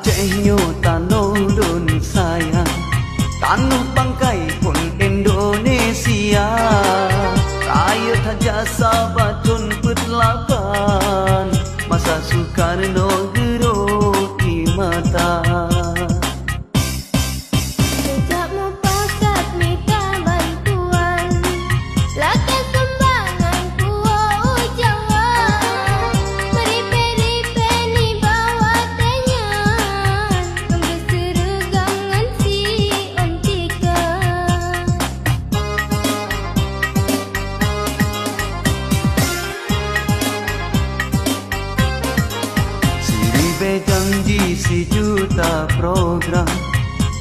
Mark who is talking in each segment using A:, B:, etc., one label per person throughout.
A: Acehnya tanah don sayang, tanah bangkai pun Indonesia. Raya jasa batun perlapan, masa Soekarno gerok di mata.
B: Sejak mufakat minta bantuan, lakas sumbangan kuah ujangan. Meripe-ripe ni bawa tenyan, memberseregangan si ontika.
A: Siribe janji si juta program,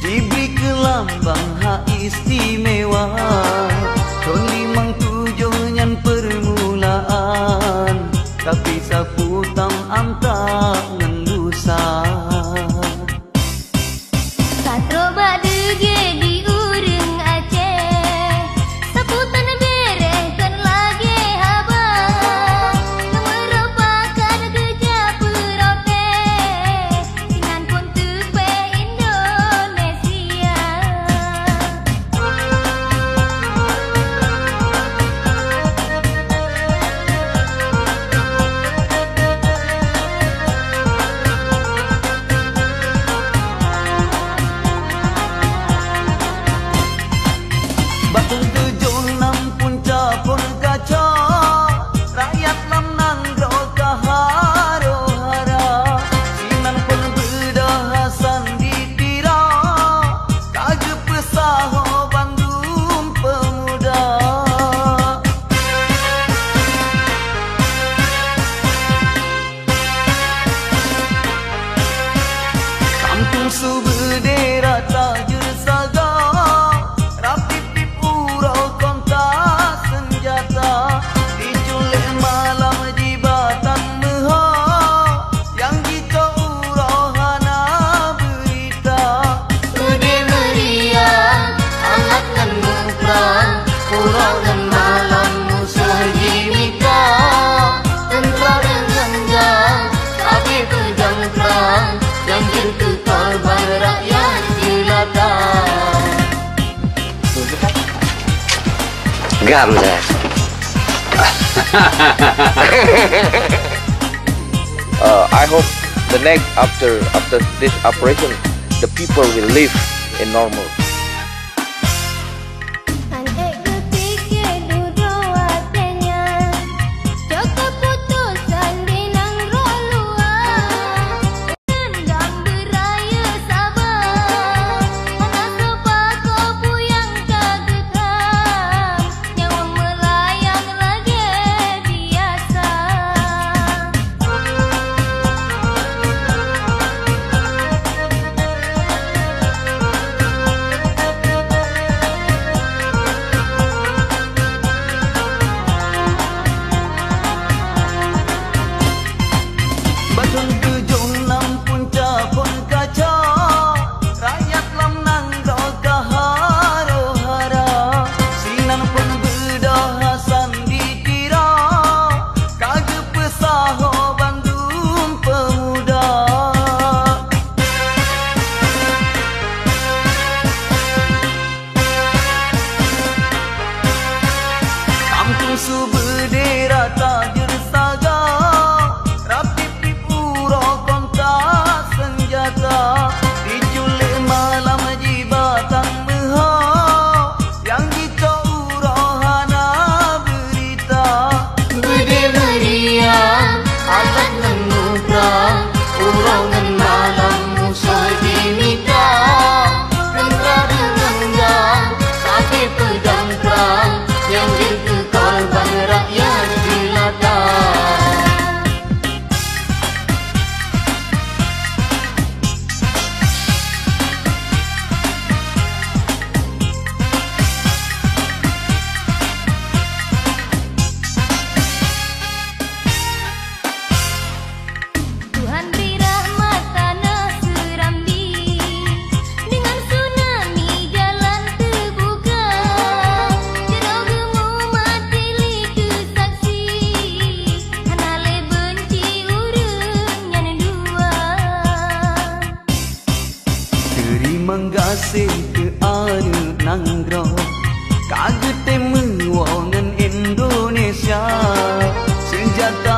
A: diberi ke lambang hak istimewa. Tahun 57 nyan permulaan, tapi sapu tam amta ngendusa.
B: Katro badege di urang Aceh, saputan bereskan lagi habang. Merupakan kerja protes, dengan pun tepe Indonesia.
A: Batu 76 punca pun kaca, rakyat lam nang kaharo-hara. Sinan pun berdahasan ditira, kage pesaho Bandung pemuda. Kampung subedera tajur saga, rapip-pip urau kontak senjata. Diculik malam di Batam Meha, yang jika urau hana berita.
B: Ude meriah, hangat dan mengkram, urang dan malam musuh dimita. Tentera dengan jam, tapi pedang perang, yang jentuh korban rakyat jelata.
C: Gamza. I hope the next after this operation, the people will live in normal.
B: Andai kepikir duduk hatinya, cakap putusan dinang roh luar. Dendam beraya sabar, anak sepako puyang kagetam, nyawa melayang lagi biasa.
A: kasih ke ada nanggro kaget temu wongan Indonesia senjata